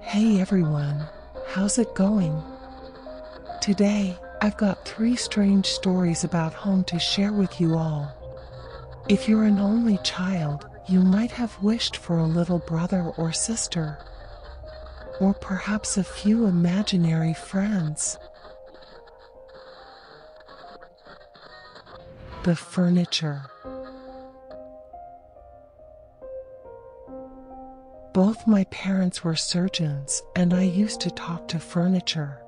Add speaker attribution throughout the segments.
Speaker 1: Hey everyone, how's it going? Today, I've got 3 strange stories about home to share with you all. If you're an only child, you might have wished for a little brother or sister, or perhaps a few imaginary friends. The furniture. Both my parents were surgeons, and I used to talk to furniture.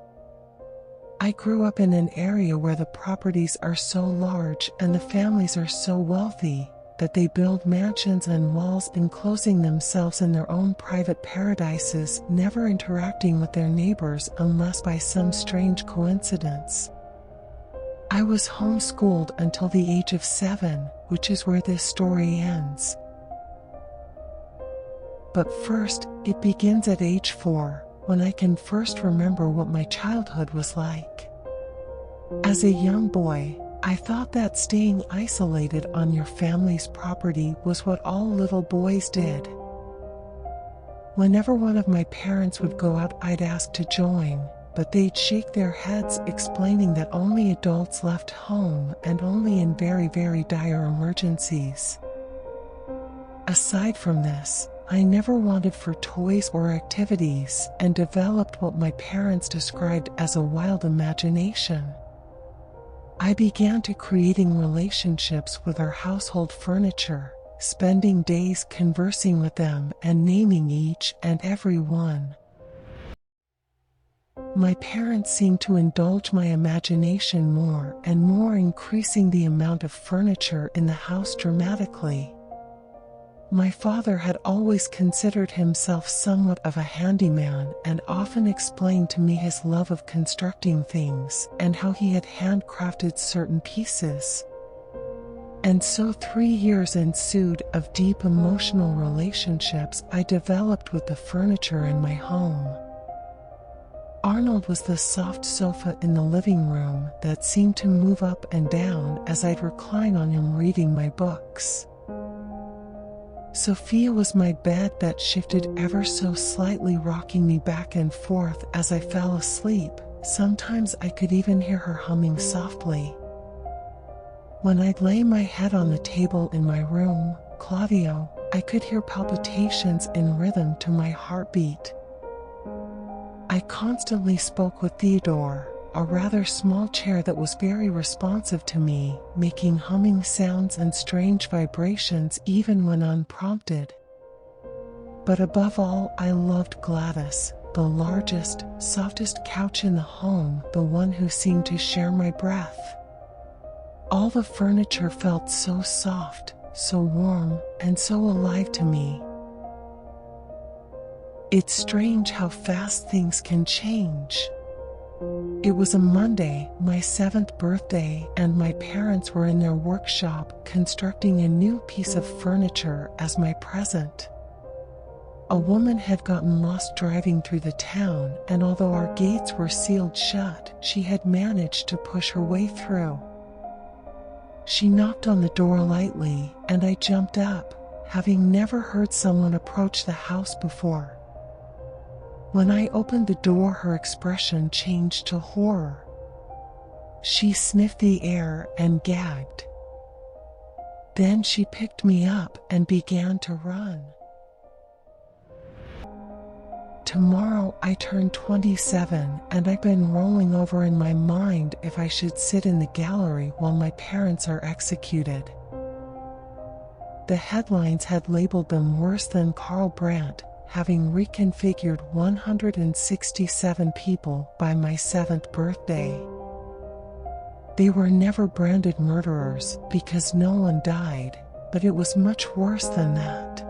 Speaker 1: I grew up in an area where the properties are so large and the families are so wealthy that they build mansions and walls enclosing themselves in their own private paradises, never interacting with their neighbors unless by some strange coincidence. I was homeschooled until the age of 7, which is where this story ends. But first, it begins at age 4, when I can first remember what my childhood was like. As a young boy, I thought that staying isolated on your family's property was what all little boys did. Whenever one of my parents would go out, I'd ask to join, but they'd shake their heads, explaining that only adults left home and only in very, very dire emergencies. Aside from this, I never wanted for toys or activities and developed what my parents described as a wild imagination. I began to creating relationships with our household furniture, spending days conversing with them and naming each and every one. My parents seemed to indulge my imagination more and more, increasing the amount of furniture in the house dramatically. My father had always considered himself somewhat of a handyman and often explained to me his love of constructing things and how he had handcrafted certain pieces. And so 3 years ensued of deep emotional relationships I developed with the furniture in my home. Arnold was the soft sofa in the living room that seemed to move up and down as I'd recline on him reading my books. Sophia was my bed that shifted ever so slightly, rocking me back and forth as I fell asleep. Sometimes I could even hear her humming softly. When I'd lay my head on the table in my room, Claudio, I could hear palpitations in rhythm to my heartbeat. I constantly spoke with Theodore, a rather small chair that was very responsive to me, making humming sounds and strange vibrations even when unprompted. But above all, I loved Gladys, the largest, softest couch in the home, the one who seemed to share my breath. All the furniture felt so soft, so warm, and so alive to me. It's strange how fast things can change. It was a Monday, my 7th birthday, and my parents were in their workshop constructing a new piece of furniture as my present. A woman had gotten lost driving through the town, and although our gates were sealed shut, she had managed to push her way through. She knocked on the door lightly, and I jumped up, having never heard someone approach the house before. When I opened the door, her expression changed to horror. She sniffed the air and gagged. Then she picked me up and began to run. Tomorrow I turn 27, and I've been rolling over in my mind if I should sit in the gallery while my parents are executed. The headlines had labeled them worse than Karl Brandt, having reconfigured 167 people by my 7th birthday. They were never branded murderers because no one died, but it was much worse than that.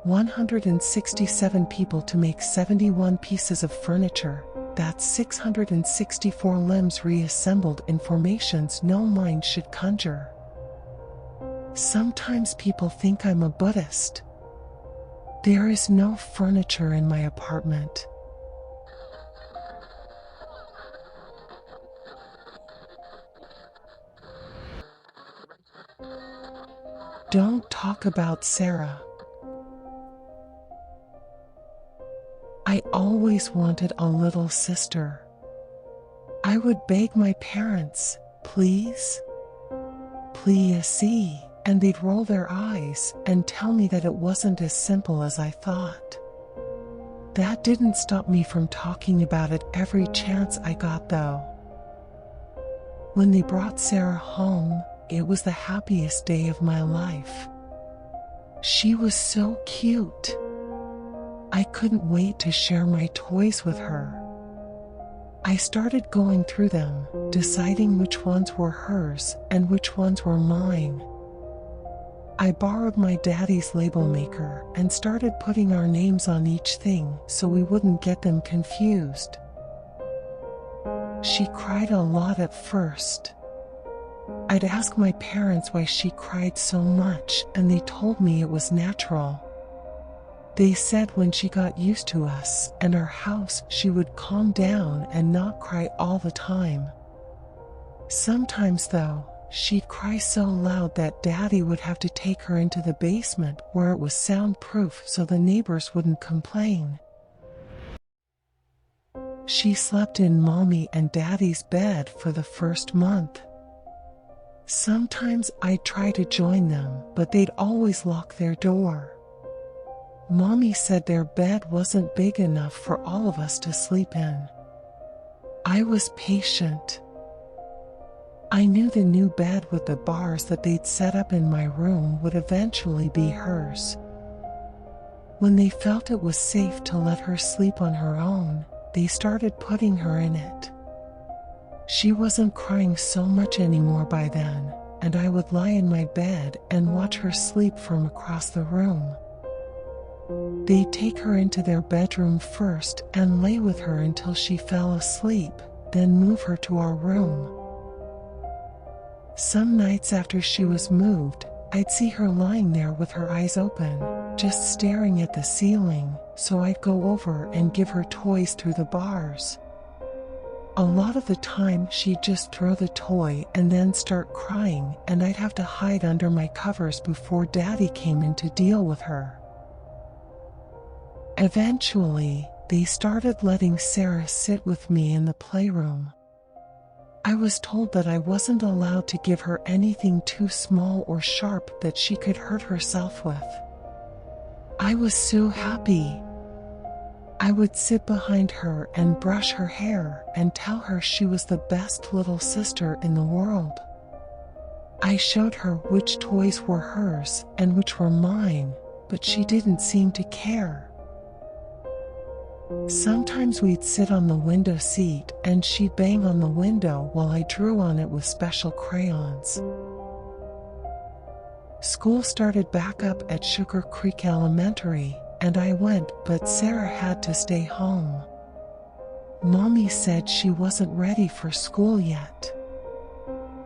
Speaker 1: 167 people to make 71 pieces of furniture, that's 664 limbs reassembled in formations no mind should conjure. Sometimes people think I'm a Buddhist. There is no furniture in my apartment. Don't talk about Sarah. I always wanted a little sister. I would beg my parents, please, please see, and they'd roll their eyes and tell me that it wasn't as simple as I thought. That didn't stop me from talking about it every chance I got though. When they brought Sarah home, it was the happiest day of my life. She was so cute. I couldn't wait to share my toys with her. I started going through them, deciding which ones were hers and which ones were mine. I borrowed my daddy's label maker and started putting our names on each thing so we wouldn't get them confused. She cried a lot at first. I'd ask my parents why she cried so much, and they told me it was natural. They said when she got used to us and our house, she would calm down and not cry all the time. Sometimes though, she'd cry so loud that Daddy would have to take her into the basement where it was soundproof so the neighbors wouldn't complain. She slept in Mommy and Daddy's bed for the first month. Sometimes I'd try to join them, but they'd always lock their door. Mommy said their bed wasn't big enough for all of us to sleep in. I was patient. I knew the new bed with the bars that they'd set up in my room would eventually be hers. When they felt it was safe to let her sleep on her own, they started putting her in it. She wasn't crying so much anymore by then, and I would lie in my bed and watch her sleep from across the room. They'd take her into their bedroom first and lay with her until she fell asleep, then move her to our room. Some nights after she was moved, I'd see her lying there with her eyes open, just staring at the ceiling, so I'd go over and give her toys through the bars. A lot of the time she'd just throw the toy and then start crying, and I'd have to hide under my covers before Daddy came in to deal with her. Eventually, they started letting Sarah sit with me in the playroom. I was told that I wasn't allowed to give her anything too small or sharp that she could hurt herself with. I was so happy. I would sit behind her and brush her hair and tell her she was the best little sister in the world. I showed her which toys were hers and which were mine, but she didn't seem to care. Sometimes we'd sit on the window seat and she'd bang on the window while I drew on it with special crayons. School started back up at Sugar Creek Elementary, and I went, but Sarah had to stay home. Mommy said she wasn't ready for school yet.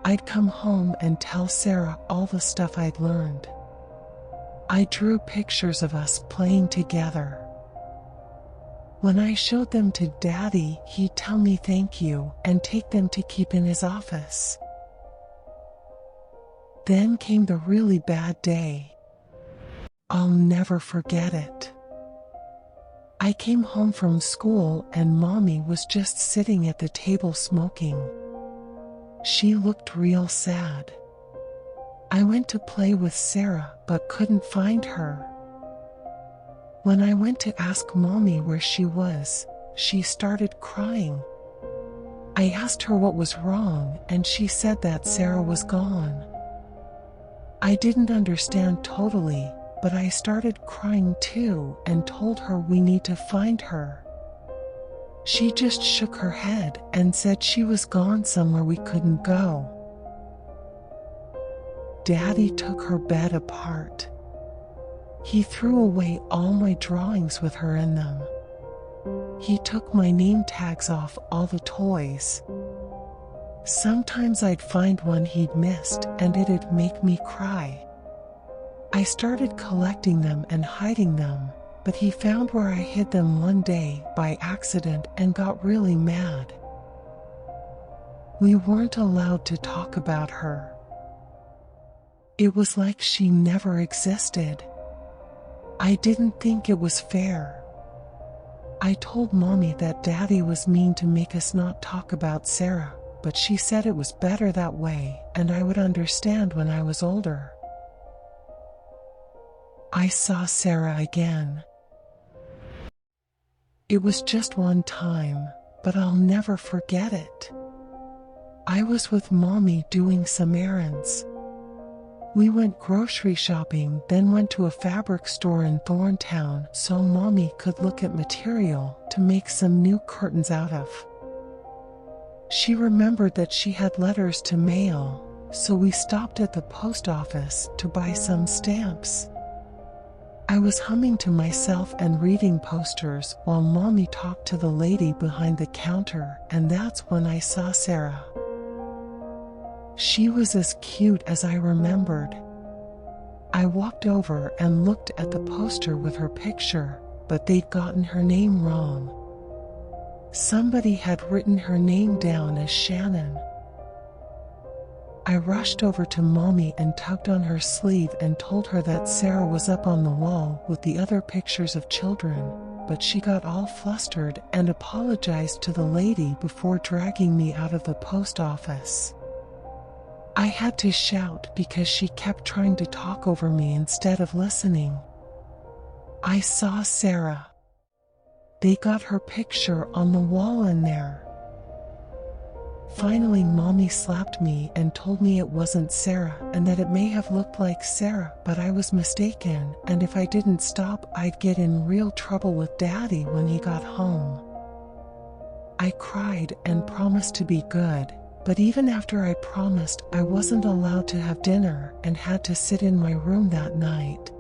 Speaker 1: I'd come home and tell Sarah all the stuff I'd learned. I drew pictures of us playing together. When I showed them to Daddy, he'd tell me thank you and take them to keep in his office. Then came the really bad day. I'll never forget it. I came home from school and Mommy was just sitting at the table smoking. She looked real sad. I went to play with Sarah but couldn't find her. When I went to ask Mommy where she was, she started crying. I asked her what was wrong and she said that Sarah was gone. I didn't understand totally, but I started crying too and told her we need to find her. She just shook her head and said she was gone somewhere we couldn't go. Daddy took her bed apart. He threw away all my drawings with her in them. He took my name tags off all the toys. Sometimes I'd find one he'd missed and it'd make me cry. I started collecting them and hiding them, but he found where I hid them one day by accident and got really mad. We weren't allowed to talk about her. It was like she never existed. I didn't think it was fair. I told Mommy that Daddy was mean to make us not talk about Sarah, but she said it was better that way and I would understand when I was older. I saw Sarah again. It was just one time, but I'll never forget it. I was with Mommy doing some errands. We went grocery shopping, then went to a fabric store in Thorntown so Mommy could look at material to make some new curtains out of. She remembered that she had letters to mail, so we stopped at the post office to buy some stamps. I was humming to myself and reading posters while Mommy talked to the lady behind the counter, and that's when I saw Sarah. She was as cute as I remembered. I walked over and looked at the poster with her picture, but they'd gotten her name wrong. Somebody had written her name down as Shannon. I rushed over to Mommy and tugged on her sleeve and told her that Sarah was up on the wall with the other pictures of children, but she got all flustered and apologized to the lady before dragging me out of the post office. I had to shout because she kept trying to talk over me instead of listening. I saw Sarah. They got her picture on the wall in there. Finally, Mommy slapped me and told me it wasn't Sarah and that it may have looked like Sarah, but I was mistaken, and if I didn't stop, I'd get in real trouble with Daddy when he got home. I cried and promised to be good. But even after I promised, I wasn't allowed to have dinner and had to sit in my room that night.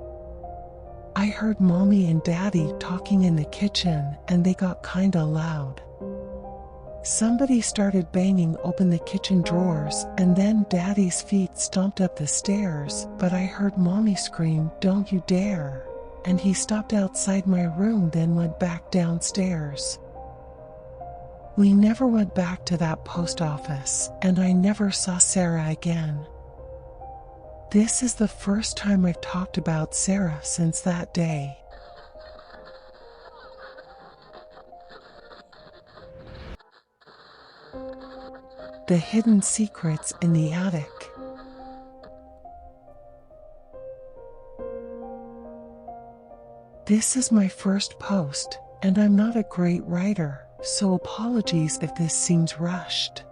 Speaker 1: I heard Mommy and Daddy talking in the kitchen and they got kinda loud. Somebody started banging open the kitchen drawers and then Daddy's feet stomped up the stairs, but I heard Mommy scream, "Don't you dare!" and he stopped outside my room, then went back downstairs. We never went back to that post office, and I never saw Sarah again. This is the first time I've talked about Sarah since that day. The hidden secrets in the attic. This is my first post, and I'm not a great writer, so apologies if this seems rushed.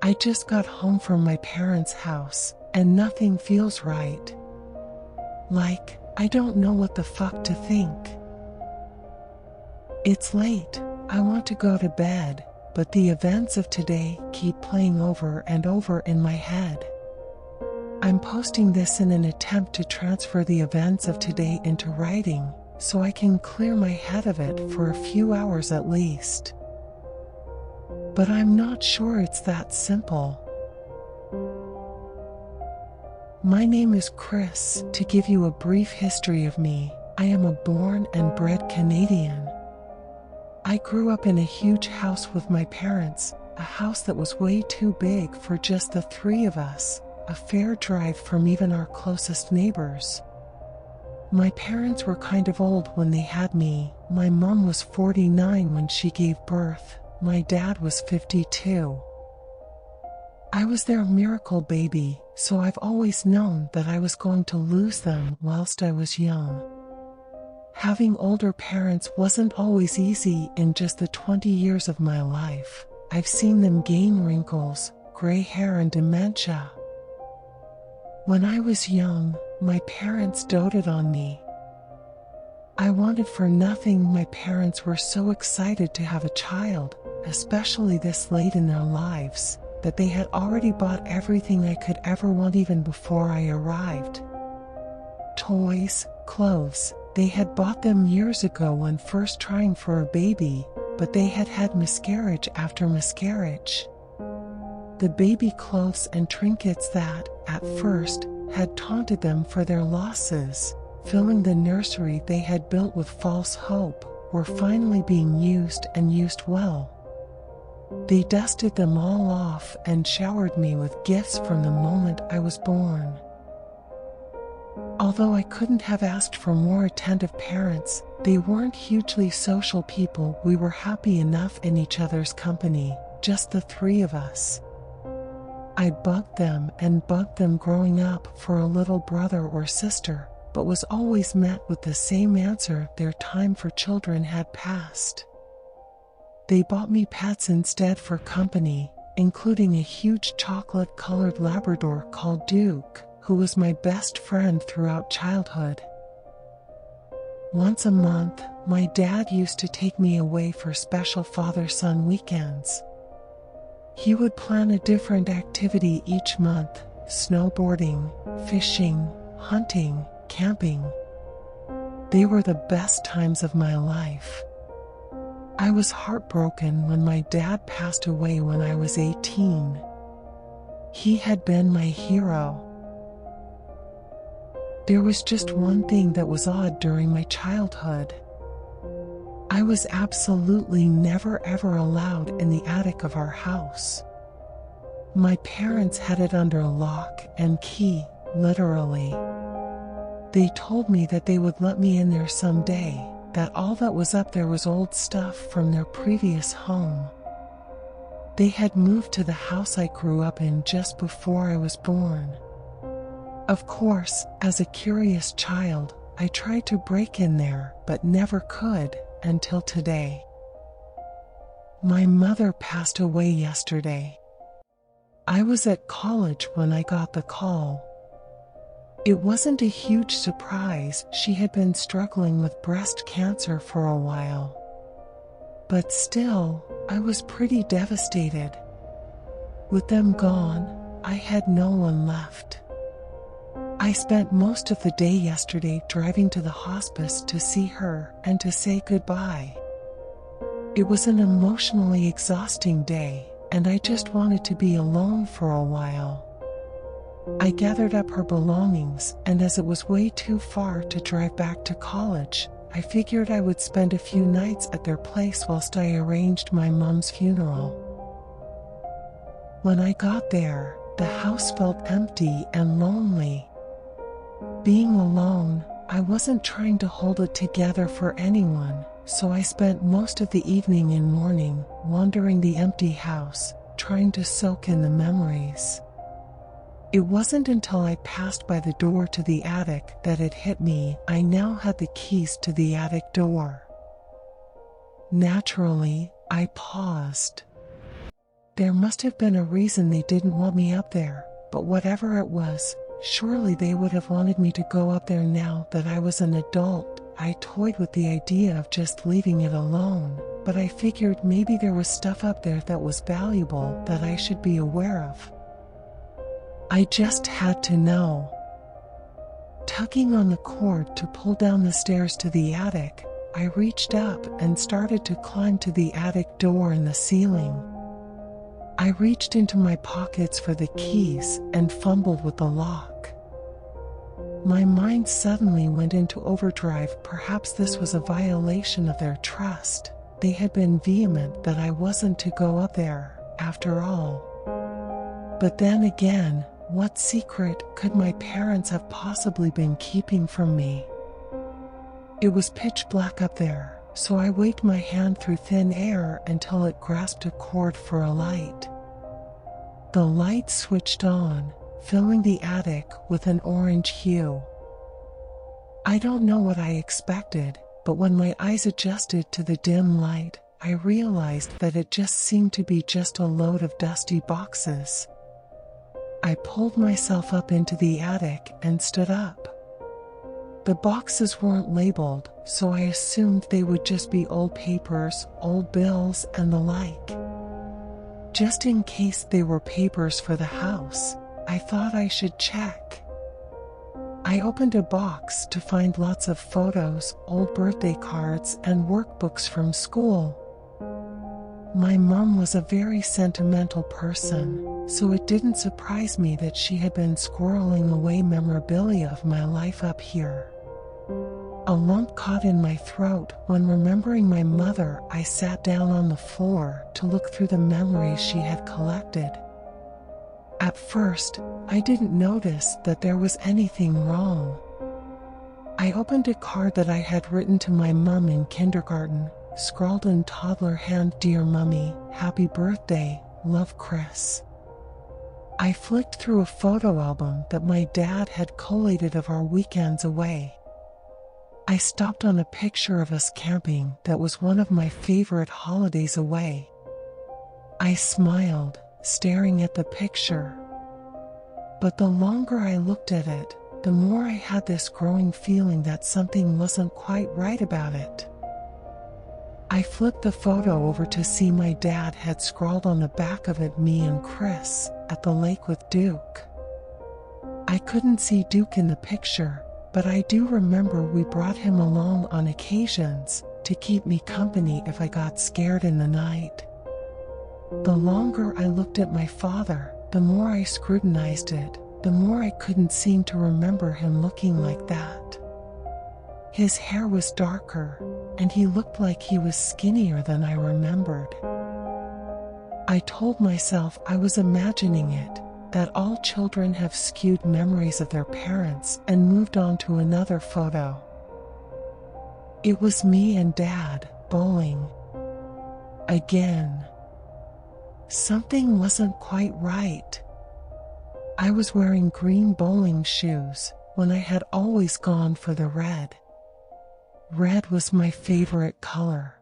Speaker 1: I just got home from my parents' house, and nothing feels right. Like, I don't know what the fuck to think. It's late, I want to go to bed, but the events of today keep playing over and over in my head. I'm posting this in an attempt to transfer the events of today into writing, so I can clear my head of it for a few hours at least. But I'm not sure it's that simple. My name is Chris. To give you a brief history of me, I am a born and bred Canadian. I grew up in a huge house with my parents, a house that was way too big for just the three of us, a fair drive from even our closest neighbors. My parents were kind of old when they had me. My mom was 49 when she gave birth. My dad was 52. I was their miracle baby, so I've always known that I was going to lose them whilst I was young. Having older parents wasn't always easy in just the 20 years of my life. I've seen them gain wrinkles, gray hair and dementia. When I was young, my parents doted on me. I wanted for nothing. My parents were so excited to have a child, especially this late in their lives, that they had already bought everything I could ever want even before I arrived. Toys, clothes, they had bought them years ago when first trying for a baby, but they had had miscarriage after miscarriage. The baby clothes and trinkets that, at first, had taunted them for their losses, filling the nursery they had built with false hope, were finally being used and used well. They dusted them all off and showered me with gifts from the moment I was born. Although I couldn't have asked for more attentive parents, they weren't hugely social people. We were happy enough in each other's company, just the three of us. I bugged them and bugged them growing up for a little brother or sister, but was always met with the same answer: their time for children had passed. They bought me pets instead for company, including a huge chocolate-colored Labrador called Duke, who was my best friend throughout childhood. Once a month, my dad used to take me away for special father-son weekends. He would plan a different activity each month: snowboarding, fishing, hunting, camping. They were the best times of my life. I was heartbroken when my dad passed away when I was 18. He had been my hero. There was just one thing that was odd during my childhood. I was absolutely never ever allowed in the attic of our house. My parents had it under lock and key, literally. They told me that they would let me in there someday, that all that was up there was old stuff from their previous home. They had moved to the house I grew up in just before I was born. Of course, as a curious child, I tried to break in there, but never could, until today. My mother passed away yesterday. I was at college when I got the call. It wasn't a huge surprise. She had been struggling with breast cancer for a while. But still, I was pretty devastated. With them gone, I had no one left. I spent most of the day yesterday driving to the hospice to see her and to say goodbye. It was an emotionally exhausting day, and I just wanted to be alone for a while. I gathered up her belongings, and as it was way too far to drive back to college, I figured I would spend a few nights at their place whilst I arranged my mom's funeral. When I got there, the house felt empty and lonely. Being alone, I wasn't trying to hold it together for anyone, so I spent most of the evening and morning wandering the empty house, trying to soak in the memories. It wasn't until I passed by the door to the attic that it hit me: I now had the keys to the attic door. Naturally, I paused. There must have been a reason they didn't want me up there, but whatever it was, surely they would have wanted me to go up there now that I was an adult. I toyed with the idea of just leaving it alone, but I figured maybe there was stuff up there that was valuable that I should be aware of. I just had to know. Tugging on the cord to pull down the stairs to the attic, I reached up and started to climb to the attic door in the ceiling. I reached into my pockets for the keys and fumbled with the lock. My mind suddenly went into overdrive. Perhaps this was a violation of their trust. They had been vehement that I wasn't to go up there, after all. But then again, what secret could my parents have possibly been keeping from me? It was pitch black up there, so I waved my hand through thin air until it grasped a cord for a light. The light switched on, filling the attic with an orange hue. I don't know what I expected, but when my eyes adjusted to the dim light, I realized that it just seemed to be just a load of dusty boxes. I pulled myself up into the attic and stood up. The boxes weren't labeled, so I assumed they would just be old papers, old bills, and the like. Just in case they were papers for the house, I thought I should check. I opened a box to find lots of photos, old birthday cards, and workbooks from school. My mom was a very sentimental person, so it didn't surprise me that she had been squirreling away memorabilia of my life up here. A lump caught in my throat when remembering my mother. I sat down on the floor to look through the memories she had collected. At first, I didn't notice that there was anything wrong. I opened a card that I had written to my mom in kindergarten, scrawled in toddler hand, "Dear Mummy, happy birthday, love, Chris." I flicked through a photo album that my dad had collated of our weekends away. I stopped on a picture of us camping that was one of my favorite holidays away. I smiled, staring at the picture. But the longer I looked at it, the more I had this growing feeling that something wasn't quite right about it. I flipped the photo over to see my dad had scrawled on the back of it, "Me and Chris at the lake with Duke." I couldn't see Duke in the picture, but I do remember we brought him along on occasions to keep me company if I got scared in the night. The longer I looked at my father, the more I scrutinized it, the more I couldn't seem to remember him looking like that. His hair was darker, and he looked like he was skinnier than I remembered. I told myself I was imagining it, that all children have skewed memories of their parents, and moved on to another photo. It was me and Dad, bowling. Again. Something wasn't quite right. I was wearing green bowling shoes when I had always gone for the red. Red was my favorite color.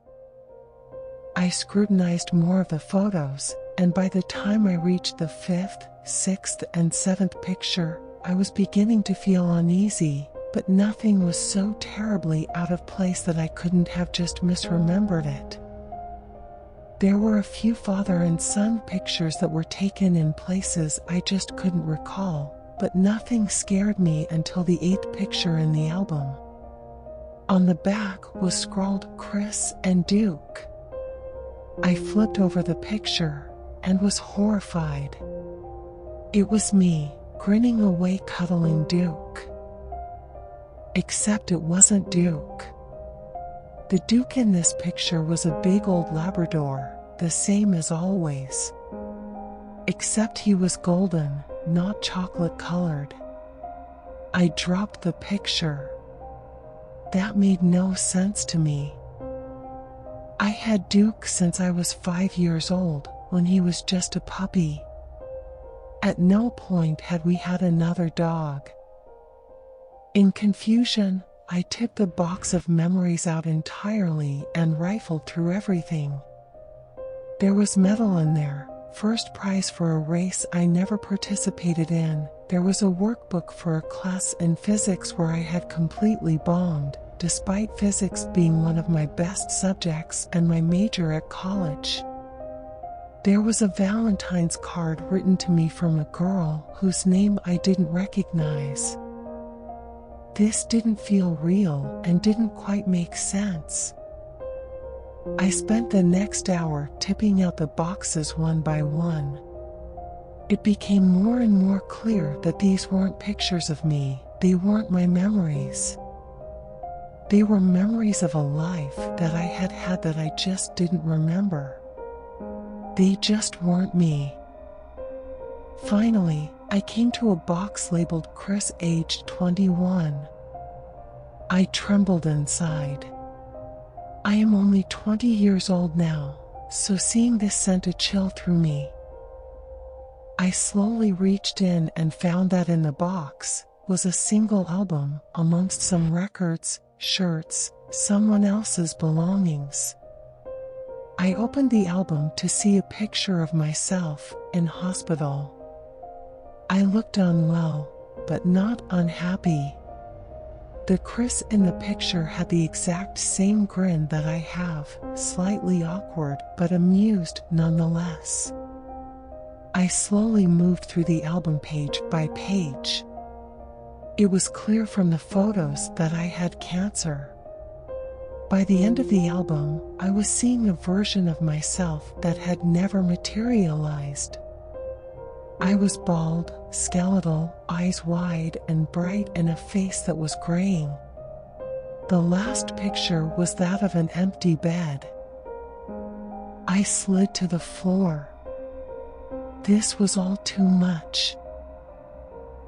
Speaker 1: I scrutinized more of the photos, and by the time I reached the 5th, 6th, and 7th picture, I was beginning to feel uneasy, but nothing was so terribly out of place that I couldn't have just misremembered it. There were a few father and son pictures that were taken in places I just couldn't recall, but nothing scared me until the 8th picture in the album. On the back was scrawled "Chris and Duke." I flipped over the picture and was horrified. It was me, grinning away, cuddling Duke. Except it wasn't Duke. The Duke in this picture was a big old Labrador, the same as always. Except he was golden, not chocolate colored. I dropped the picture. That made no sense to me. I had Duke since I was 5 years old, when he was just a puppy. At no point had we had another dog. In confusion, I tipped the box of memories out entirely and rifled through everything. There was medal in there, first prize for a race I never participated in. There was a workbook for a class in physics where I had completely bombed, despite physics being one of my best subjects and my major at college. There was a Valentine's card written to me from a girl whose name I didn't recognize. This didn't feel real and didn't quite make sense. I spent the next hour tipping out the boxes one by one. It became more and more clear that these weren't pictures of me, they weren't my memories. They were memories of a life that I had had that I just didn't remember. They just weren't me. Finally, I came to a box labeled Chris, aged 21. I trembled inside. I am only 20 years old now, so seeing this sent a chill through me. I slowly reached in and found that in the box was a single album amongst some records, shirts, someone else's belongings. I opened the album to see a picture of myself in hospital. I looked unwell, but not unhappy. The Chris in the picture had the exact same grin that I have, slightly awkward but amused nonetheless. I slowly moved through the album page by page. It was clear from the photos that I had cancer. By the end of the album, I was seeing a version of myself that had never materialized. I was bald, skeletal, eyes wide and bright, and a face that was graying. The last picture was that of an empty bed. I slid to the floor. This was all too much.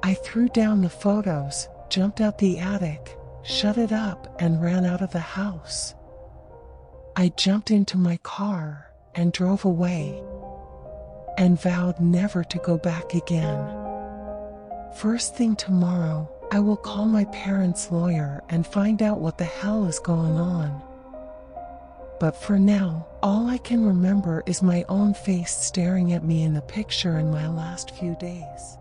Speaker 1: I threw down the photos, jumped out the attic, shut it up, and ran out of the house. I jumped into my car and drove away, and vowed never to go back again. First thing tomorrow, I will call my parents' lawyer and find out what the hell is going on. But for now, all I can remember is my own face staring at me in the picture in my last few days.